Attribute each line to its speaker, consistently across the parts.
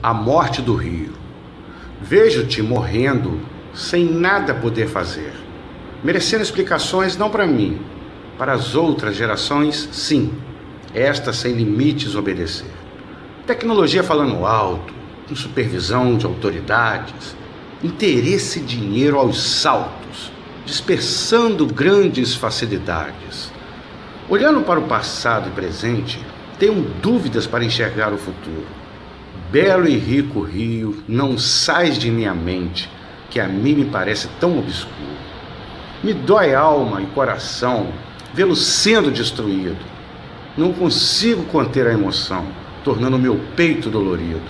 Speaker 1: a morte do rio. Vejo-te morrendo sem nada poder fazer, merecendo explicações não para mim, para as outras gerações, sim, estas sem limites obedecer. Tecnologia falando alto, com supervisão de autoridades, interesse e dinheiro aos saltos, dispersando grandes facilidades. Olhando para o passado e presente, tenho dúvidas para enxergar o futuro. Belo e rico rio, não sais de minha mente, que a mim me parece tão obscuro. Me dói alma e coração vê-lo sendo destruído. Não consigo conter a emoção, tornando meu peito dolorido.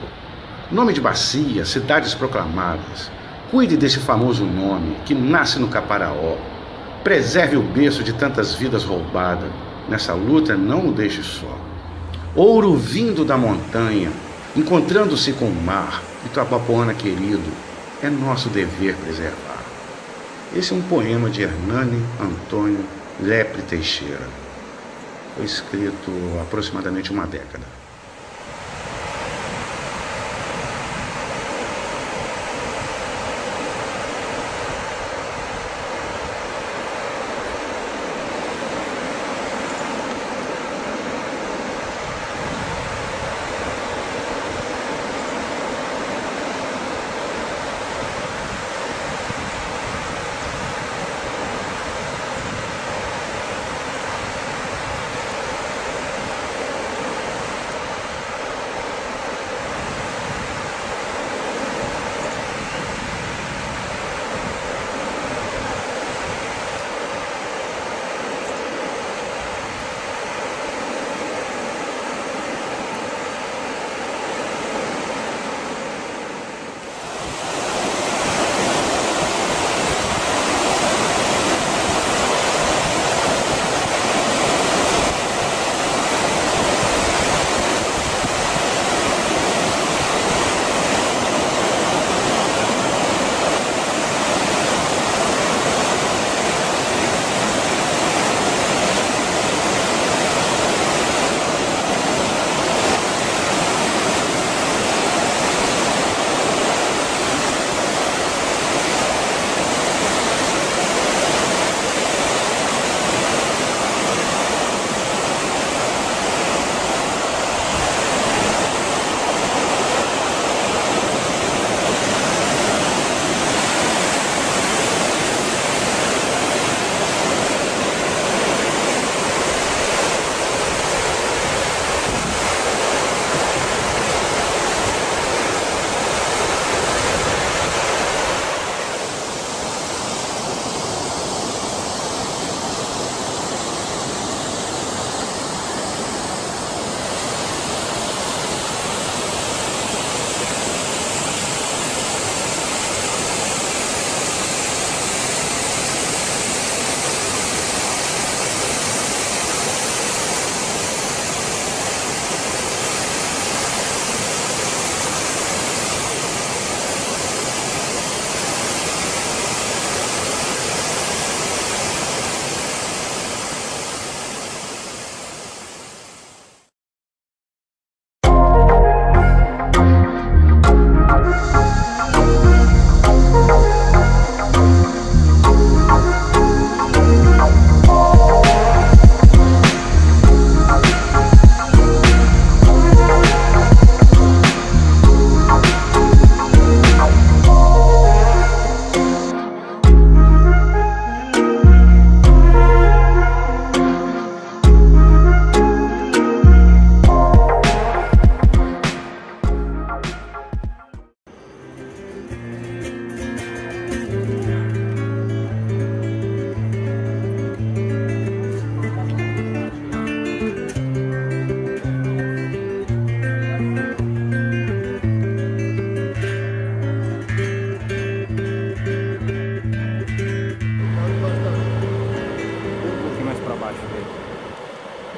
Speaker 1: Nome de bacia, cidades proclamadas. Cuide desse famoso nome que nasce no Caparaó. Preserve o berço de tantas vidas roubadas. Nessa luta não o deixe só. Ouro vindo da montanha, encontrando-se com o mar, Itabapoana querido, é nosso dever preservar. Esse é um poema de Hernani Antônio Lepre Teixeira. Foi escrito há aproximadamente uma década.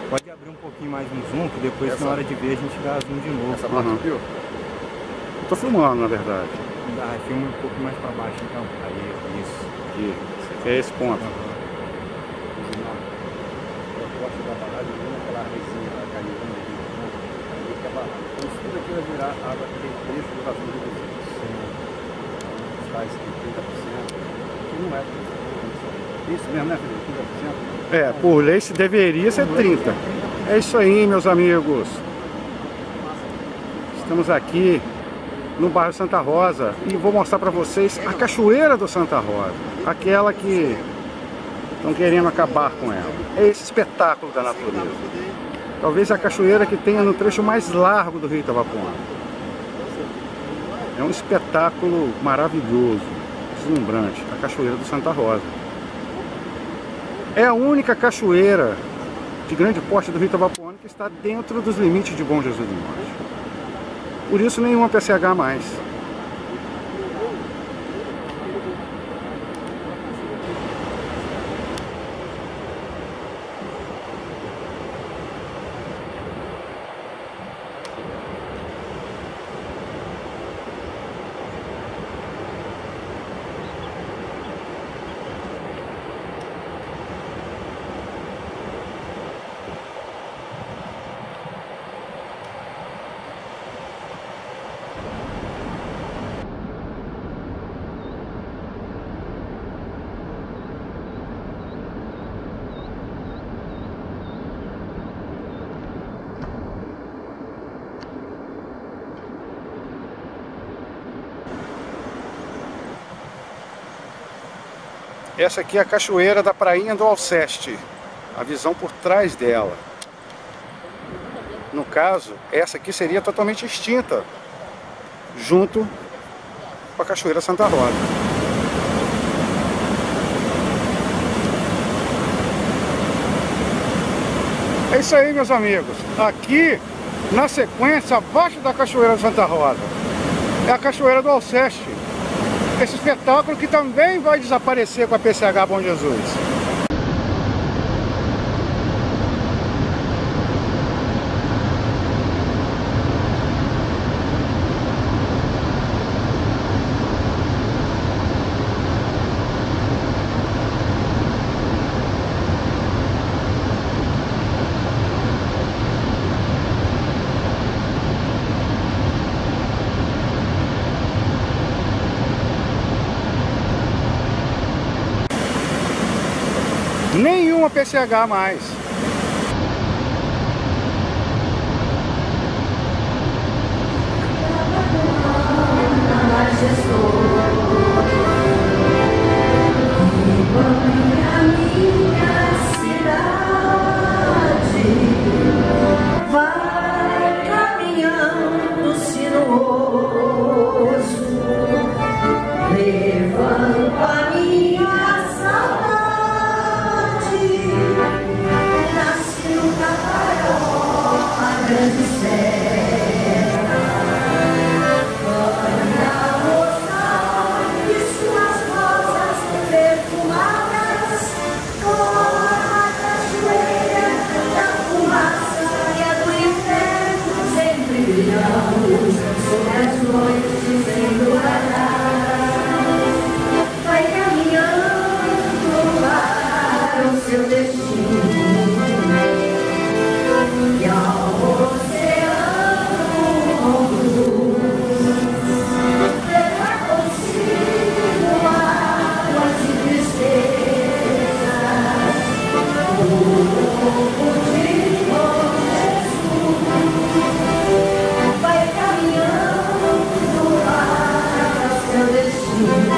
Speaker 2: Pode abrir um pouquinho mais um zoom, que depois na hora de ver a gente dá zoom de novo.
Speaker 1: Essa parte aqui, ó. Eu tô filmando, na verdade.
Speaker 2: Filma um pouco mais para baixo então. Aí, isso.
Speaker 1: Aqui. Esse aqui é esse ponto.
Speaker 2: Eu gosto da barragem, aquela resinha da caminhão ali, que é
Speaker 3: Isso tudo aqui vai virar água que tem trecho do vazio do resíduo. Faz 30%. Que não é 30%. Isso mesmo, né, Felipe? 30%?
Speaker 4: Por lei deveria ser 30%. É isso aí, meus amigos. Estamos aqui no bairro Santa Rosa e vou mostrar para vocês a cachoeira do Santa Rosa. Aquela que estão querendo acabar com ela. É esse espetáculo da natureza. Talvez a cachoeira que tenha no trecho mais largo do Rio Itabapoana. É um espetáculo maravilhoso, deslumbrante, a cachoeira do Santa Rosa. É a única cachoeira de grande porte do Rio Itabapoana que está dentro dos limites de Bom Jesus do Norte. Por isso nenhuma PCH mais. Essa aqui é a cachoeira da Prainha do Alceste, a visão por trás dela. No caso, essa aqui seria totalmente extinta, junto com a cachoeira Santa Rosa. É isso aí, meus amigos. Aqui, na sequência, abaixo da cachoeira Santa Rosa, é a cachoeira do Alceste. Esse espetáculo que também vai desaparecer com a PCH Bom Jesus. Nenhuma PCH mais.
Speaker 5: Vai caminhando sinuoso, levando a minha saudade. Nasce no Caparaó a grande serra, canta a moça e suas rosas perfumadas, corre a cachoeira da fumaça e a do inferno sempre brilhando sobre as noites enluvaradas. Vai caminhando para o seu destino e ao oceano leva consigo águas e tristezas do povo de Bom Jesus. Vai caminhando para o seu destino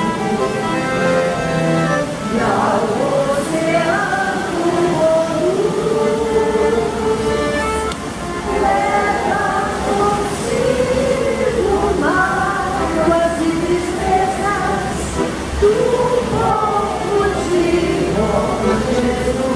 Speaker 5: e ao oceano leva consigo mágoas e tristezas do povo de Bom Jesus.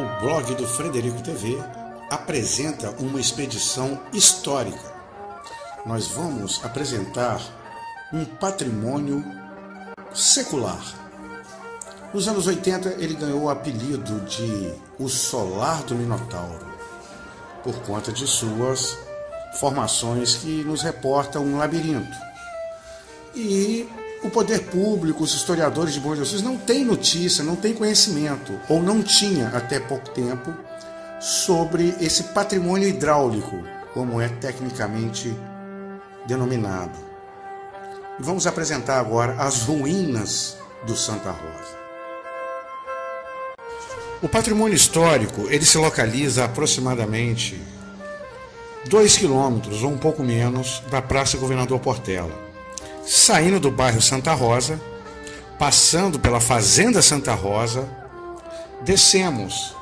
Speaker 1: O blog do Frederico TV apresenta uma expedição histórica. Nós vamos apresentar um patrimônio secular. Nos anos 80 ele ganhou o apelido de o Solar do Minotauro, por conta de suas formações que nos reportam um labirinto. E o poder público, os historiadores de Bom Jesus não têm notícia, não têm conhecimento, ou não tinha até pouco tempo, sobre esse patrimônio hidráulico, como é tecnicamente denominado. E vamos apresentar agora as ruínas do Santa Rosa. O patrimônio histórico, ele se localiza a aproximadamente 2 quilômetros ou um pouco menos da Praça Governador Portela. saindo do bairro Santa Rosa, passando pela Fazenda Santa Rosa, descemos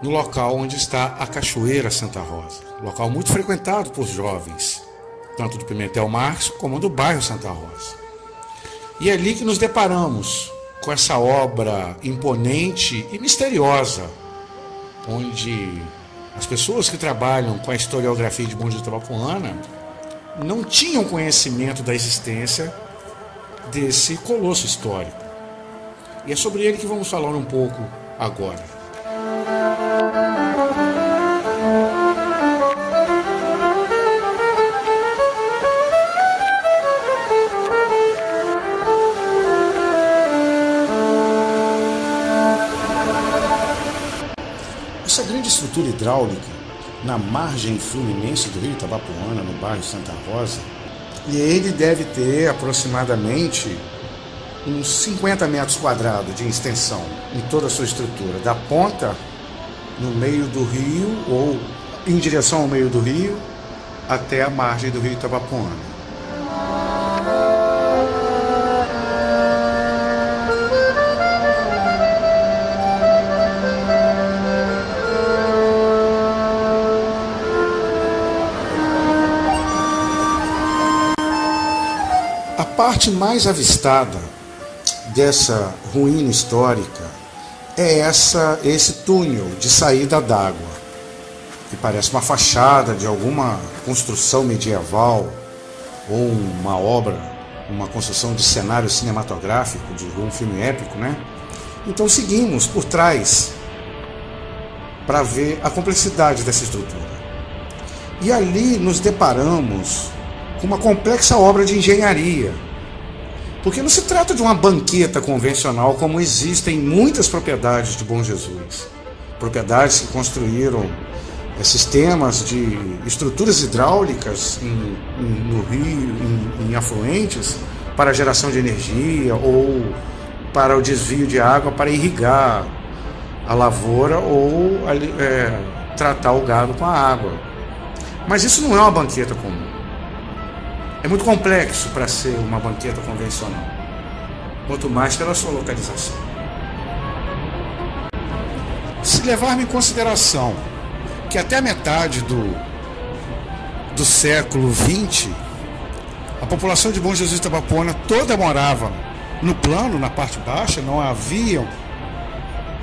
Speaker 1: no local onde está a Cachoeira Santa Rosa, local muito frequentado por jovens, tanto do Pimentel Marques como do bairro Santa Rosa. E é ali que nos deparamos com essa obra imponente e misteriosa, onde as pessoas que trabalham com a historiografia de Bom Jesus de Itabapoana não tinham conhecimento da existência desse colosso histórico. E é sobre ele que vamos falar um pouco agora. Essa grande estrutura hidráulica na margem fluminense do rio Itabapoana, no bairro Santa Rosa, e ele deve ter aproximadamente uns 50 metros quadrados de extensão em toda a sua estrutura, da ponta no meio do rio ou em direção ao meio do rio até a margem do rio Itabapoana. A parte mais avistada dessa ruína histórica é esse túnel de saída d'água, que parece uma fachada de alguma construção medieval ou uma obra, uma construção de cenário cinematográfico de um filme épico, né? Então seguimos por trás para ver a complexidade dessa estrutura. E ali nos deparamos com uma complexa obra de engenharia, porque não se trata de uma banqueta convencional como existe em muitas propriedades de Bom Jesus, propriedades que construíram sistemas de estruturas hidráulicas no rio, em afluentes, para geração de energia ou para o desvio de água para irrigar a lavoura ou tratar o gado com a água. Mas isso não é uma banqueta comum. É muito complexo para ser uma banqueta convencional, quanto mais pela sua localização. Se levar-me em consideração que até a metade do século XX, a população de Bom Jesus de Itabapoana toda morava no plano, na parte baixa, não haviam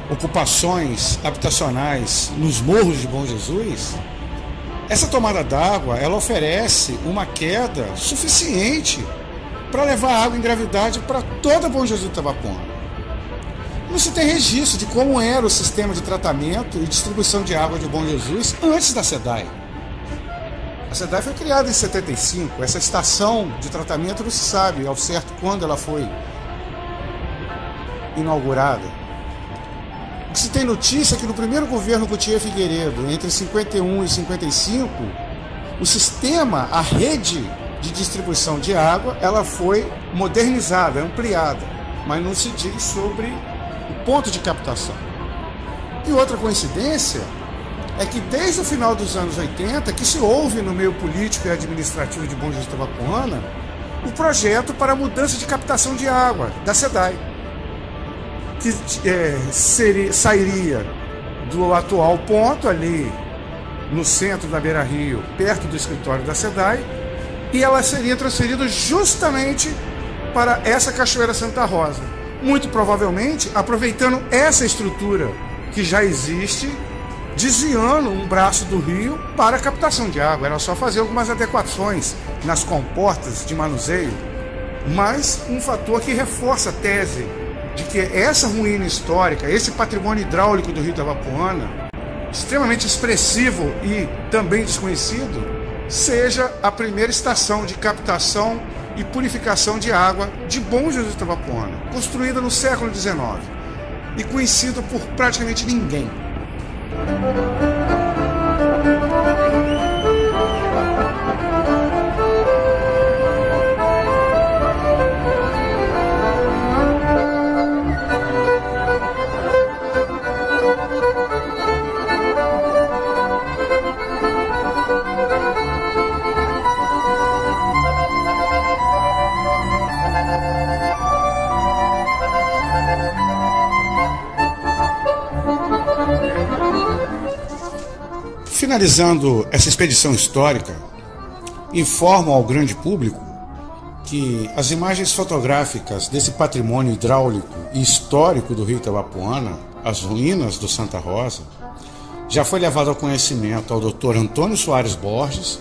Speaker 1: ocupações habitacionais nos morros de Bom Jesus. Essa tomada d'água, ela oferece uma queda suficiente para levar água em gravidade para toda Bom Jesus de Itabapoana. Não se tem registro de como era o sistema de tratamento e distribuição de água de Bom Jesus antes da SEDAI. A SEDAI foi criada em 75, essa estação de tratamento não se sabe ao certo quando ela foi inaugurada. O que se tem notícia é que no primeiro governo Coutier Figueiredo, entre 51 e 55, o sistema, a rede de distribuição de água, ela foi modernizada, ampliada, mas não se diz sobre o ponto de captação. E outra coincidência é que desde o final dos anos 80, que se houve no meio político e administrativo de Bom Jesus de Itabapoana, o projeto para a mudança de captação de água da SEDAI, que sairia do atual ponto ali no centro da Beira Rio, perto do escritório da SEDAI, e ela seria transferida justamente para essa Cachoeira Santa Rosa, muito provavelmente aproveitando essa estrutura que já existe, desviando um braço do rio para a captação de água. Era só fazer algumas adequações nas comportas de manuseio, mas um fator que reforça a tese de que essa ruína histórica, esse patrimônio hidráulico do rio Itabapoana, extremamente expressivo e também desconhecido, seja a primeira estação de captação e purificação de água de Bom Jesus de Itabapoana, construída no século XIX e conhecida por praticamente ninguém.
Speaker 4: Finalizando essa expedição histórica, informo ao grande público que as imagens fotográficas desse patrimônio hidráulico e histórico do rio Itabapoana, as ruínas do Santa Rosa, já foi levado ao conhecimento ao Dr. Antônio Soares Borges,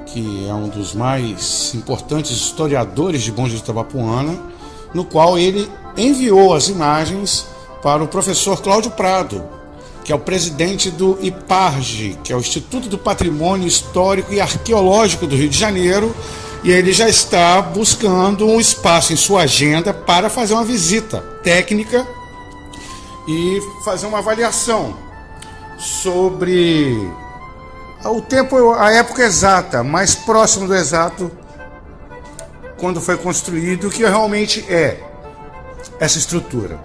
Speaker 4: que é um dos mais importantes historiadores de Bom Jesus do Itabapoana, no qual ele enviou as imagens para o professor Cláudio Prado, que é o presidente do IPARGE, que é o Instituto do Patrimônio Histórico e Arqueológico do Rio de Janeiro, e ele já está buscando um espaço em sua agenda para fazer uma visita técnica e fazer uma avaliação sobre o tempo, a época exata, mais próximo do exato, quando foi construído, o que realmente é essa estrutura.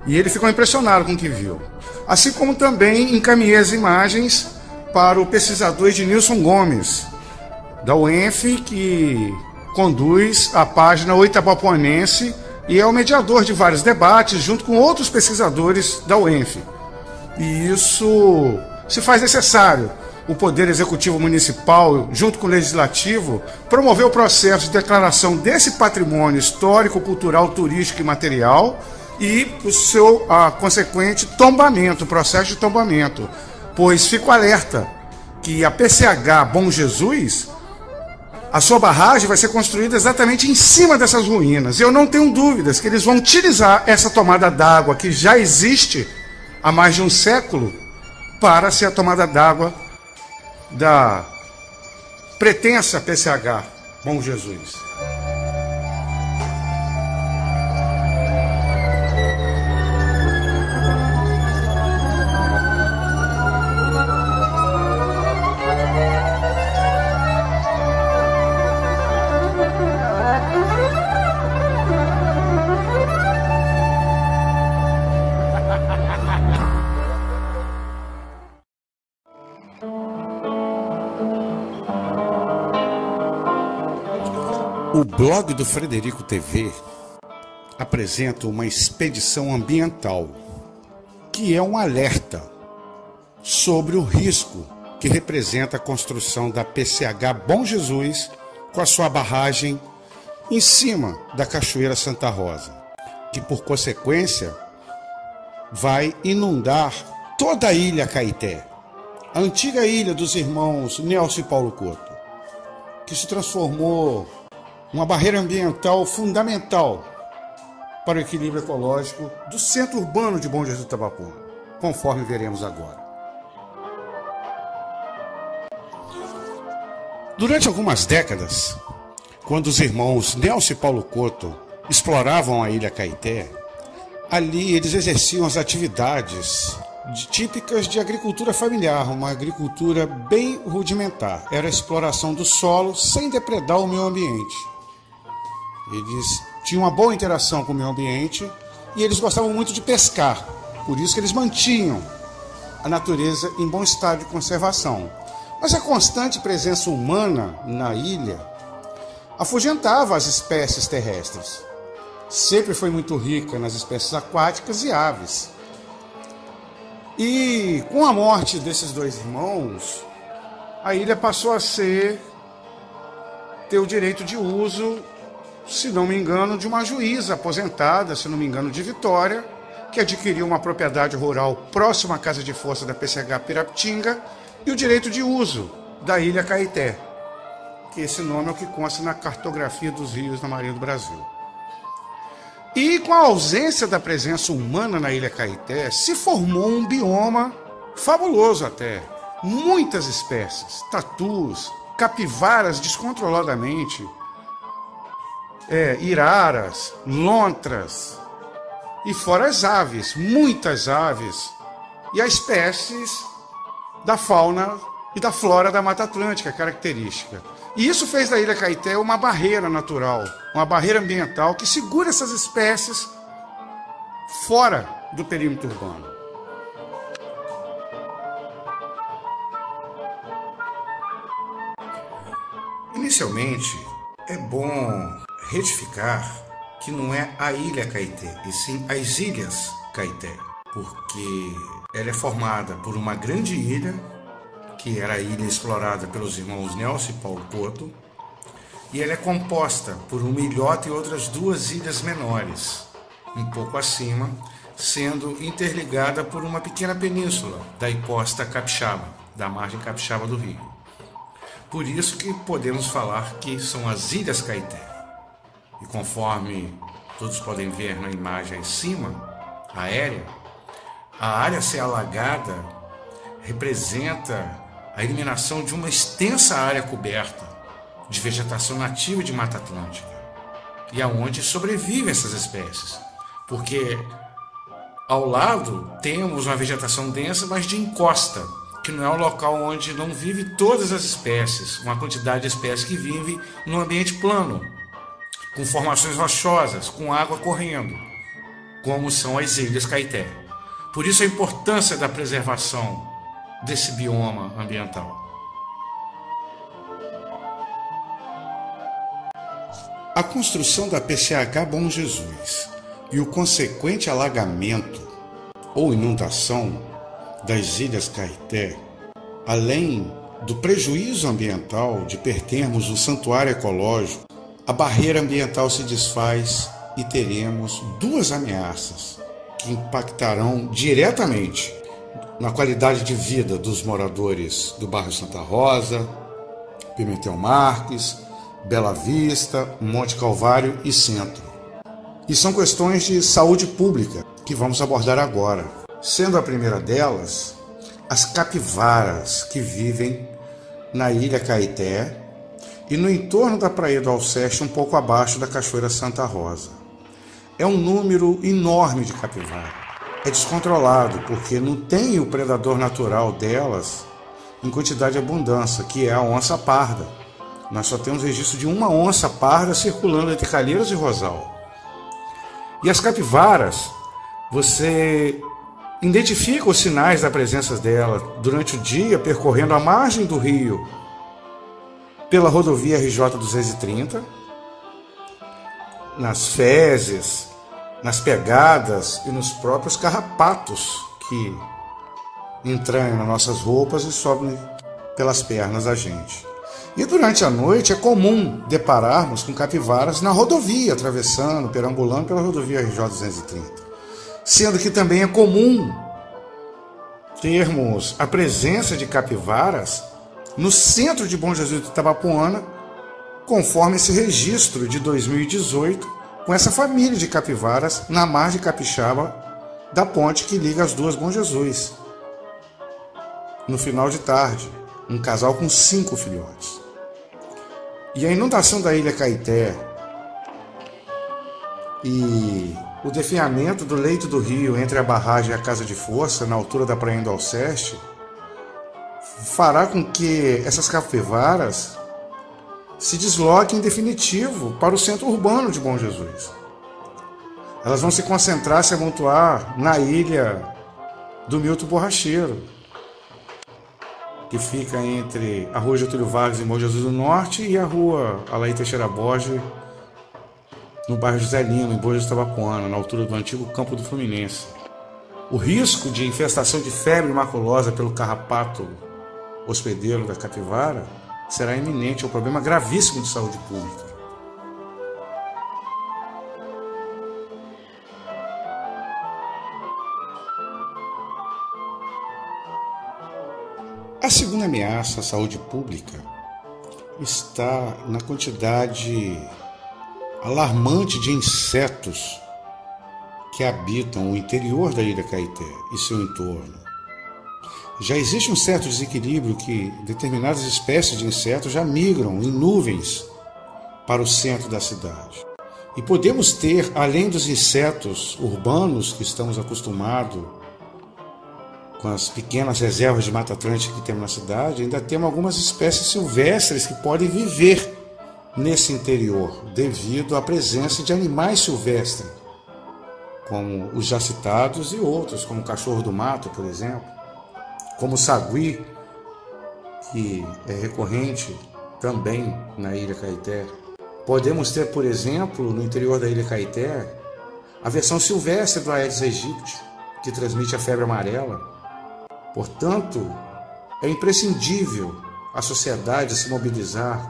Speaker 4: E ele ficou impressionado com o que viu. Assim como também encaminhei as imagens para o pesquisador Ednilson Gomes, da UENF, que conduz a página O Itabapoanense e é o mediador de vários debates, junto com outros pesquisadores da UENF. E isso se faz necessário o Poder Executivo Municipal, junto com o Legislativo, promover o processo de declaração desse patrimônio histórico, cultural, turístico e material e o seu consequente tombamento, o processo de tombamento. Pois fico alerta que a PCH Bom Jesus, a sua barragem vai ser construída exatamente em cima dessas ruínas. Eu não tenho dúvidas que eles vão utilizar essa tomada d'água que já existe há mais de um século para ser a tomada d'água da pretensa PCH Bom Jesus. O blog do Frederico TV apresenta uma expedição ambiental, que é um alerta sobre o risco que representa a construção da PCH Bom Jesus com a sua barragem em cima da Cachoeira Santa Rosa, que por consequência vai inundar toda a ilha Caeté, a antiga ilha dos irmãos Nelson e Paulo Couto, que se transformou uma barreira ambiental fundamental para o equilíbrio ecológico do centro urbano de Bom Jesus do Itabapoana, conforme veremos agora. Durante algumas décadas, quando os irmãos Nelson e Paulo Couto exploravam a ilha Caeté, ali eles exerciam as atividades típicas de agricultura familiar, uma agricultura bem rudimentar. Era a exploração do solo sem depredar o meio ambiente. Eles tinham uma boa interação com o meio ambiente e eles gostavam muito de pescar. Por isso que eles mantinham a natureza em bom estado de conservação. Mas a constante presença humana na ilha afugentava as espécies terrestres. Sempre foi muito rica nas espécies aquáticas e aves. E com a morte desses dois irmãos, a ilha passou a ter o direito de uso, se não me engano, de uma juíza aposentada, se não me engano, de Vitória, que adquiriu uma propriedade rural próxima à casa de força da PCH Pirapitinga e o direito de uso da ilha Caeté, que esse nome é o que consta na cartografia dos rios da Marinha do Brasil. E com a ausência da presença humana na ilha Caeté, se formou um bioma fabuloso até. Muitas espécies, tatus, capivaras descontroladamente, iraras, lontras, e fora as aves, muitas aves, e as espécies da fauna e da flora da Mata Atlântica característica. E isso fez da ilha Caeté uma barreira natural, uma barreira ambiental que segura essas espécies fora do perímetro urbano. Inicialmente, é bom retificar que não é a ilha Caeté, e sim as ilhas Caeté, porque ela é formada por uma grande ilha
Speaker 1: que era a ilha explorada pelos irmãos Nelson e Paulo Couto, e ela é composta por uma ilhota e outras 2 ilhas menores, um pouco acima, sendo interligada por uma pequena península da encosta capixaba, da margem capixaba do rio. Por isso que podemos falar que são as Ilhas Caeté. E conforme todos podem ver na imagem acima, aérea, a área ser alagada representa a eliminação de uma extensa área coberta de vegetação nativa de Mata Atlântica, e aonde sobrevivem essas espécies, porque ao lado temos uma vegetação densa, mas de encosta, que não é um local onde não vive todas as espécies, uma quantidade de espécies que vivem num ambiente plano, com formações rochosas, com água correndo, como são as Ilhas Caeté. Por isso a importância da preservação desse bioma ambiental. A construção da PCH Bom Jesus e o consequente alagamento ou inundação das Ilhas Caeté, além do prejuízo ambiental de perdermos o santuário ecológico, a barreira ambiental se desfaz e teremos 2 ameaças que impactarão diretamente na qualidade de vida dos moradores do bairro Santa Rosa, Pimentel Marques, Bela Vista, Monte Calvário e Centro. E são questões de saúde pública que vamos abordar agora, sendo a primeira delas as capivaras que vivem na Ilha Caeté e no entorno da Praia do Alceste, um pouco abaixo da Cachoeira Santa Rosa. É um número enorme de capivara. É descontrolado porque não tem o predador natural delas em quantidade de abundância, que é a onça parda. Nós só temos registro de uma onça parda circulando entre Calheiros e Rosal. E as capivaras, você identifica os sinais da presença dela durante o dia, percorrendo a margem do rio pela rodovia RJ 230, nas fezes, nas pegadas e nos próprios carrapatos que entranham nas nossas roupas e sobem pelas pernas da gente. E durante a noite é comum depararmos com capivaras na rodovia, atravessando, perambulando pela rodovia RJ 230. Sendo que também é comum termos a presença de capivaras no centro de Bom Jesus de Itabapoana, conforme esse registro de 2018, com essa família de capivaras na margem capixaba da ponte que liga as 2 Bom Jesus. No final de tarde, um casal com 5 filhotes. E a inundação da Ilha Caeté e o definhamento do leito do rio entre a barragem e a Casa de Força, na altura da Praia do Alceste, fará com que essas capivaras se desloquem em definitivo para o centro urbano de Bom Jesus. Elas vão se concentrar, se amontoar na ilha do Milton Borracheiro, que fica entre a Rua Getúlio Vargas em Bom Jesus do Norte e a Rua Alaí Teixeira Borges, no bairro José Lima, em Bom Jesus de Itabapoana, na altura do antigo campo do Fluminense. O risco de infestação de febre maculosa pelo carrapato hospedeiro da capivara será iminente, é um problema gravíssimo de saúde pública. A segunda ameaça à saúde pública está na quantidade alarmante de insetos que habitam o interior da Ilha Caeté e seu entorno. Já existe um certo desequilíbrio que determinadas espécies de insetos já migram em nuvens para o centro da cidade. E podemos ter, além dos insetos urbanos que estamos acostumados com as pequenas reservas de Mata Atlântica que temos na cidade, ainda temos algumas espécies silvestres que podem viver nesse interior, devido à presença de animais silvestres, como os já citados e outros, como o cachorro do mato, por exemplo, como o sagui, que é recorrente também na Ilha Caeté. Podemos ter, por exemplo, no interior da Ilha Caeté, a versão silvestre do Aedes aegypti, que transmite a febre amarela. Portanto,
Speaker 4: É imprescindível a sociedade se mobilizar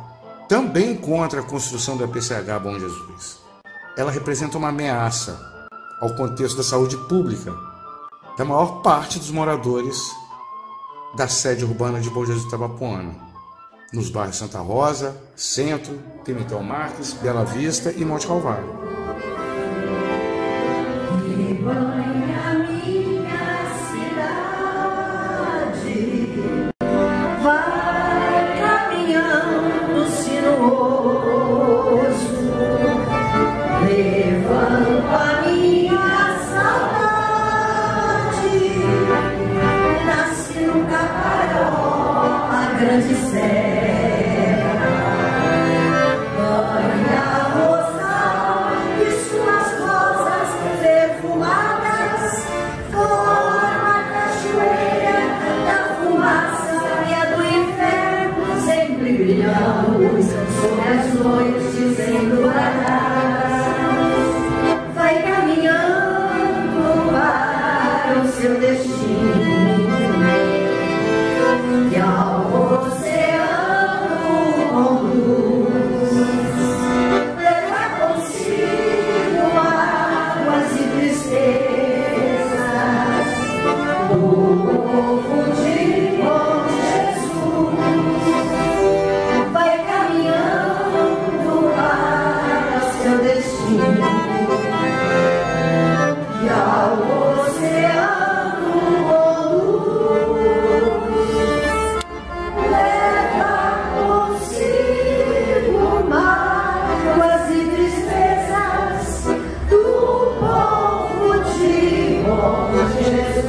Speaker 4: também contra a construção da PCH Bom Jesus. Ela representa uma ameaça ao contexto da saúde pública da maior parte dos moradores da sede urbana de Bom Jesus Itabapoana, nos bairros Santa Rosa, Centro, Pimentel Marques, Bela Vista e Monte Calvário.
Speaker 5: Vai caminhando sinuoso, levando a minha saudade. Nasce no Caparaó, a grande serra, banha a roçal e suas rosas perfumadas, forma a cachoeira da fumaça brilhando sobre as noites embrulhadas. Vai caminhando para o seu destino e ao oceano conduz. Leva consigo águas e tristezas do povo de Bom Jesus. Vai caminhando para seu destino e ao oceano conduz. Leva consigo mágoas e tristezas do povo de Bom Jesus.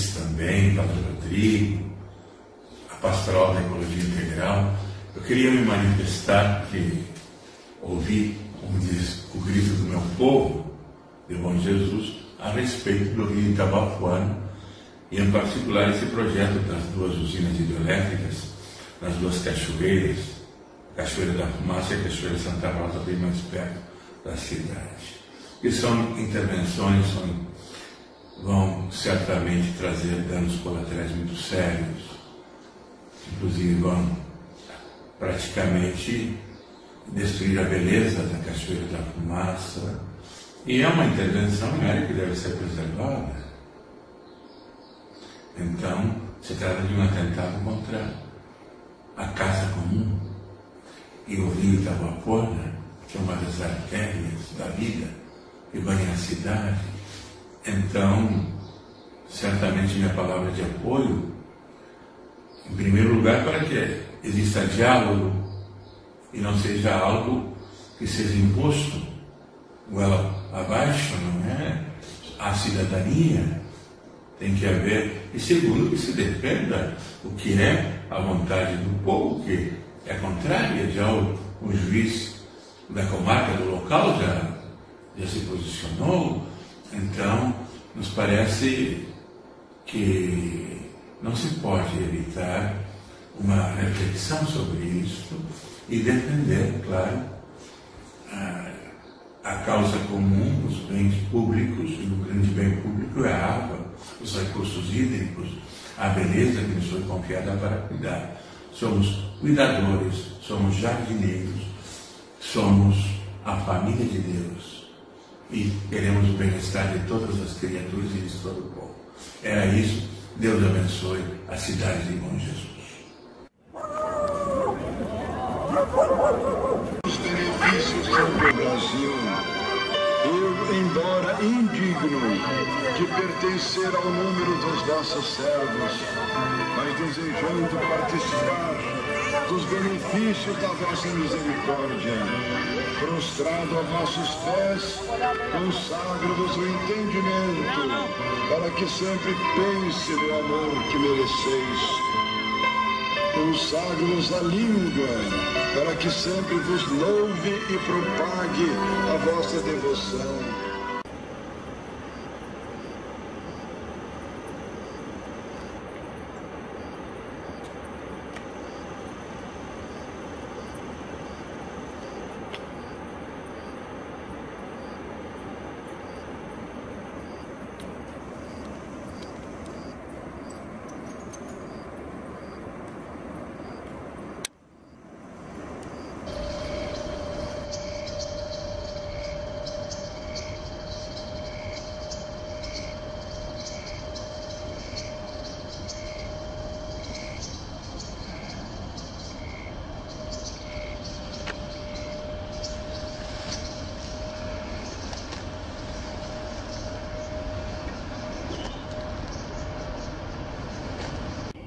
Speaker 6: Alex também, Padre Rodrigo, a Pastoral da Ecologia Integral. Eu queria me manifestar, que ouvi, como diz, o grito do meu povo, de Bom Jesus, a respeito do rio Itabapoana, e em particular esse projeto das duas usinas hidrelétricas, nas duas cachoeiras, a Cachoeira da Fumaça e a Cachoeira Santa Rosa, bem mais perto da cidade. E são intervenções que vão certamente trazer danos colaterais muito sérios, inclusive vão praticamente destruir a beleza da Cachoeira da Fumaça, e é uma intervenção área que deve ser preservada. Então, se trata de um atentado contra a casa comum e o rio Itabapoana, que é uma das artérias da vida que banha a cidade. Então, certamente minha palavra de apoio, em primeiro lugar, para que exista diálogo e não seja algo que seja imposto goela abaixo, não é? A cidadania tem que haver, e segundo, que se defenda o que é a vontade do povo, que é contrária. Já o juiz da comarca, do local, já se posicionou. Então, nos parece que não se pode evitar uma reflexão sobre isso e defender, claro, a causa comum, os bens públicos, e o grande bem público é a água, os recursos hídricos, a beleza que nos foi confiada para cuidar. Somos cuidadores, somos jardineiros, somos a família de Deus e queremos o bem-estar de todas as criaturas e de todo o povo. Era isso. Deus abençoe a cidade de Bom Jesus.
Speaker 7: Os benefícios sobre o Brasil. Eu, embora indigno de pertencer ao número dos vossos servos, mas desejando participar dos benefícios da vossa misericórdia, prostrado a vossos pés, consagro-vos o entendimento, para que sempre pense no amor que mereceis. Consagro-vos a língua, para que sempre vos louve e propague a vossa devoção.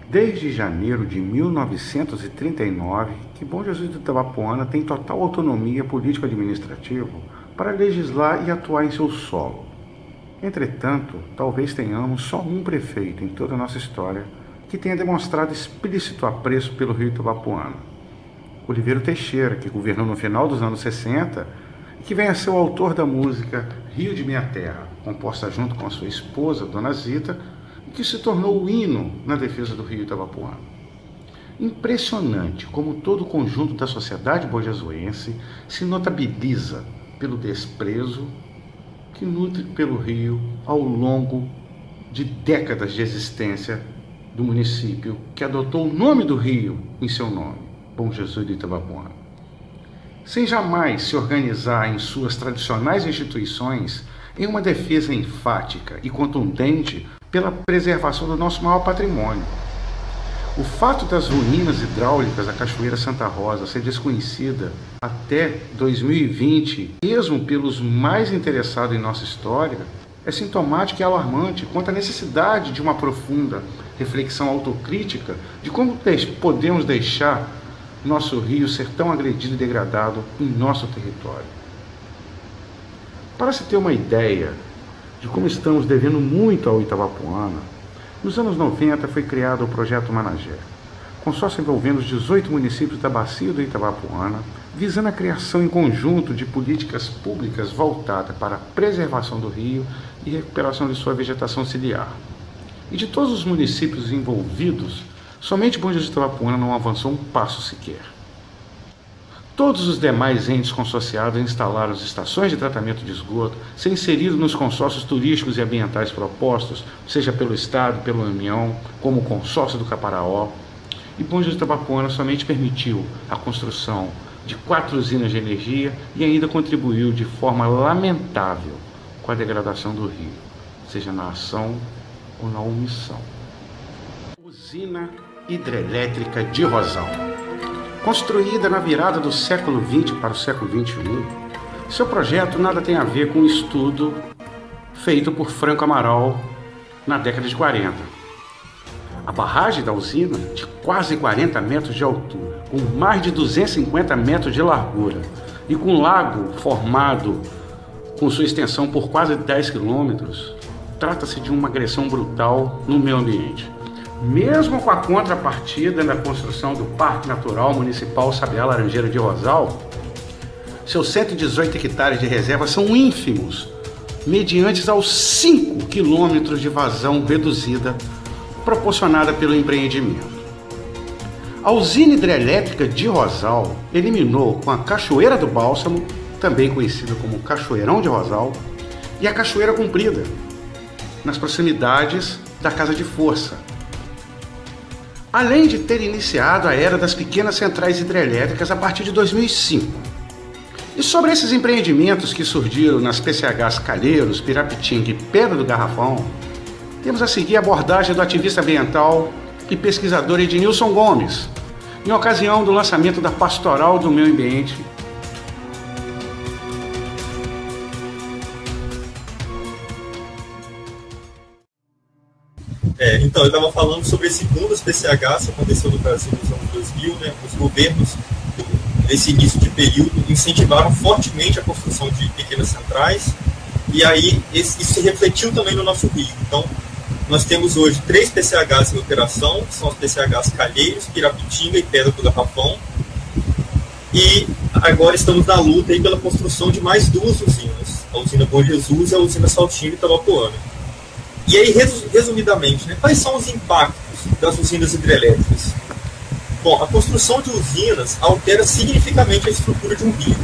Speaker 1: Desde janeiro de 1939, que Bom Jesus do Itabapoana tem total autonomia político-administrativa para legislar e atuar em seu solo. Entretanto, talvez tenhamos só um prefeito em toda a nossa história que tenha demonstrado explícito apreço pelo rio Itabapoana. Oliveira Teixeira, que governou no final dos anos 60 e que vem a ser o autor da música Rio de Minha Terra, composta junto com a sua esposa, Dona Zita, que se tornou o hino na defesa do rio Itabapoana. Impressionante como todo o conjunto da sociedade bojesuense se notabiliza pelo desprezo que nutre pelo rio ao longo de décadas de existência do município que adotou o nome do rio em seu nome, Bom Jesus do Itabapoana. Sem jamais se organizar em suas tradicionais instituições em uma defesa enfática e contundente pela preservação do nosso maior patrimônio. O fato das ruínas hidráulicas da Cachoeira Santa Rosa ser desconhecida até 2020, mesmo pelos mais interessados em nossa história, é sintomático e alarmante quanto à necessidade de uma profunda reflexão autocrítica de como podemos deixar nosso rio ser tão agredido e degradado em nosso território. Para se ter uma ideia de como estamos devendo muito ao Itabapoana, Nos anos 90 foi criado o Projeto Managé, consórcio envolvendo os 18 municípios da Bacia do Itabapoana, visando a criação em conjunto de políticas públicas voltadas para a preservação do rio e recuperação de sua vegetação ciliar. E de todos os municípios envolvidos, somente Bom Jesus do Itabapoana não avançou um passo sequer. Todos os demais entes consorciados instalaram as estações de tratamento de esgoto, se inseriram nos consórcios turísticos e ambientais propostos, seja pelo Estado, pela União, como o consórcio do Caparaó. E Bom Jesus do Itabapoana somente permitiu a construção de 4 usinas de energia e ainda contribuiu de forma lamentável com a degradação do rio, seja na ação ou na omissão. Usina hidrelétrica de Rosal. Construída na virada do século XX para o século XXI, seu projeto nada tem a ver com o estudo feito por Franco Amaral na década de 40. A barragem da usina, de quase 40 metros de altura, com mais de 250 metros de largura e com um lago formado com sua extensão por quase 10 quilômetros, trata-se de uma agressão brutal no meio ambiente. Mesmo com a contrapartida da construção do Parque Natural Municipal Sabiá Laranjeira de Rosal, seus 118 hectares de reserva são ínfimos, mediante aos 5 quilômetros de vazão reduzida proporcionada pelo empreendimento. A usina hidrelétrica de Rosal eliminou com a Cachoeira do Bálsamo, também conhecida como Cachoeirão de Rosal, e a Cachoeira Comprida, nas proximidades da Casa de Força, além de ter iniciado a era das pequenas centrais hidrelétricas a partir de 2005. E sobre esses empreendimentos que surgiram nas PCHs Calheiros, Pirapitinga e Pedra do Garrafão, temos a seguir a abordagem do ativista ambiental e pesquisador Ednilson Gomes, em ocasião do lançamento da Pastoral do Meio Ambiente.
Speaker 8: Então, eu estava falando sobre esse boom das PCHs que aconteceu no Brasil nos anos 2000, né? Os governos, nesse início de período, incentivaram fortemente a construção de pequenas centrais, e aí isso se refletiu também no nosso rio. Então, nós temos hoje 3 PCHs em operação, que são as PCHs Calheiros, Pirapitinga e Pedra do Garrafão, e agora estamos na luta aí pela construção de mais 2 usinas, a usina Bom Jesus e a usina Saltinho de Itabapoana. E aí, resumidamente, né, quais são os impactos das usinas hidrelétricas? Bom, a construção de usinas altera significativamente a estrutura de um rio.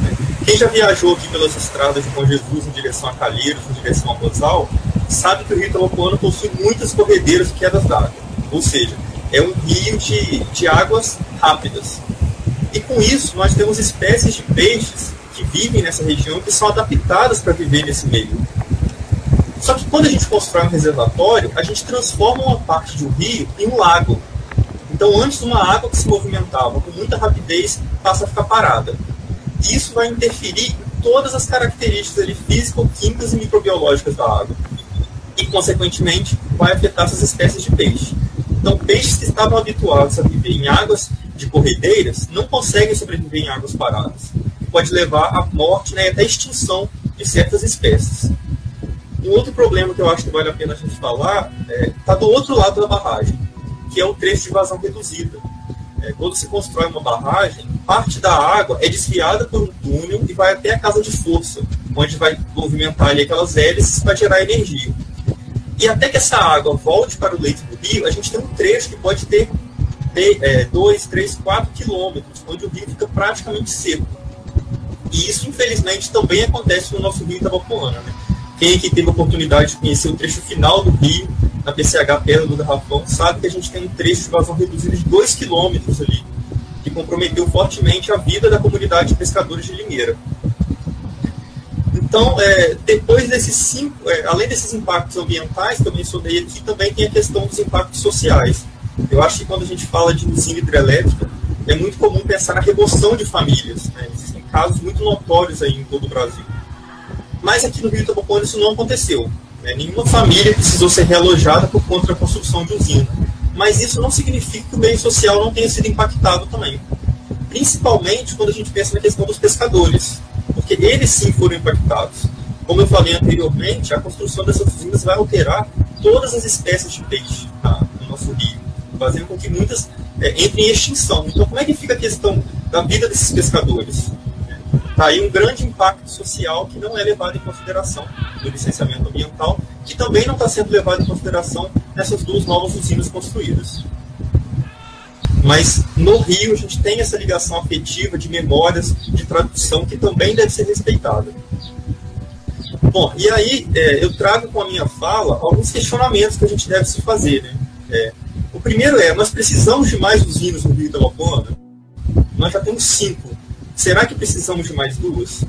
Speaker 8: Né? Quem já viajou aqui pelas estradas de Bom Jesus em direção a Calheiros, em direção a Rosal, sabe que o rio Itabapoana possui muitas corredeiras e quedas d'água. Ou seja, é um rio de águas rápidas. E com isso, nós temos espécies de peixes que vivem nessa região que são adaptadas para viver nesse meio. Só que quando a gente constrói um reservatório, a gente transforma uma parte de um rio em um lago. Então, antes, uma água que se movimentava com muita rapidez passa a ficar parada. E isso vai interferir em todas as características ali, físico-químicas e microbiológicas da água. E, consequentemente, vai afetar essas espécies de peixe. Então, peixes que estavam habituados a viver em águas de corredeiras não conseguem sobreviver em águas paradas. Pode levar à morte, né, e até à extinção de certas espécies. Um outro problema que eu acho que vale a pena a gente falar está do outro lado da barragem, que é o trecho de vazão reduzida. Quando se constrói uma barragem, parte da água é desviada por um túnel e vai até a casa de força, onde vai movimentar ali aquelas hélices para gerar energia. E até que essa água volte para o leito do rio, a gente tem um trecho que pode ter 2, 3, 4 quilômetros, onde o rio fica praticamente seco. E isso, infelizmente, também acontece no nosso rio Itabapoana, né? Quem aqui teve a oportunidade de conhecer o trecho final do rio, na PCH Pedra do Garrafão, sabe que a gente tem um trecho de vazão reduzido de 2 quilômetros ali, que comprometeu fortemente a vida da comunidade de pescadores de Limeira. Então, depois desses além desses impactos ambientais que eu mencionei aqui, também tem a questão dos impactos sociais. Eu acho que quando a gente fala de usina hidrelétrica, é muito comum pensar na remoção de famílias, né? Existem casos muito notórios aí em todo o Brasil. Mas aqui no Rio Itabapoana isso não aconteceu. Né? Nenhuma família precisou ser realojada por conta da construção de usina. Mas isso não significa que o meio social não tenha sido impactado também. Principalmente quando a gente pensa na questão dos pescadores. Porque eles sim foram impactados. Como eu falei anteriormente, a construção dessas usinas vai alterar todas as espécies de peixe no nosso rio, fazendo com que muitas entrem em extinção. Então, como é que fica a questão da vida desses pescadores? Está aí um grande impacto social que não é levado em consideração no licenciamento ambiental, que também não está sendo levado em consideração nessas 2 novas usinas construídas. Mas no Rio a gente tem essa ligação afetiva de memórias, de tradução, que também deve ser respeitada. Bom, e aí eu trago com a minha fala alguns questionamentos que a gente deve se fazer, né? O primeiro nós precisamos de mais usinas no Rio Itabapoana? Nós já temos 5. Será que precisamos de mais 2?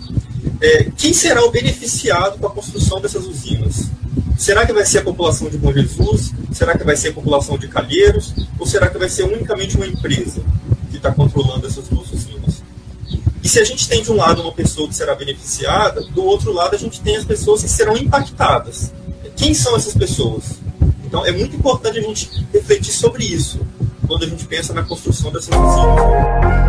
Speaker 8: Quem será o beneficiado com a construção dessas usinas? Será que vai ser a população de Bom Jesus? Será que vai ser a população de Calheiros? Ou será que vai ser unicamente uma empresa que está controlando essas 2 usinas? E se a gente tem de um lado uma pessoa que será beneficiada, do outro lado a gente tem as pessoas que serão impactadas. Quem são essas pessoas? Então é muito importante a gente refletir sobre isso quando a gente pensa na construção dessas usinas.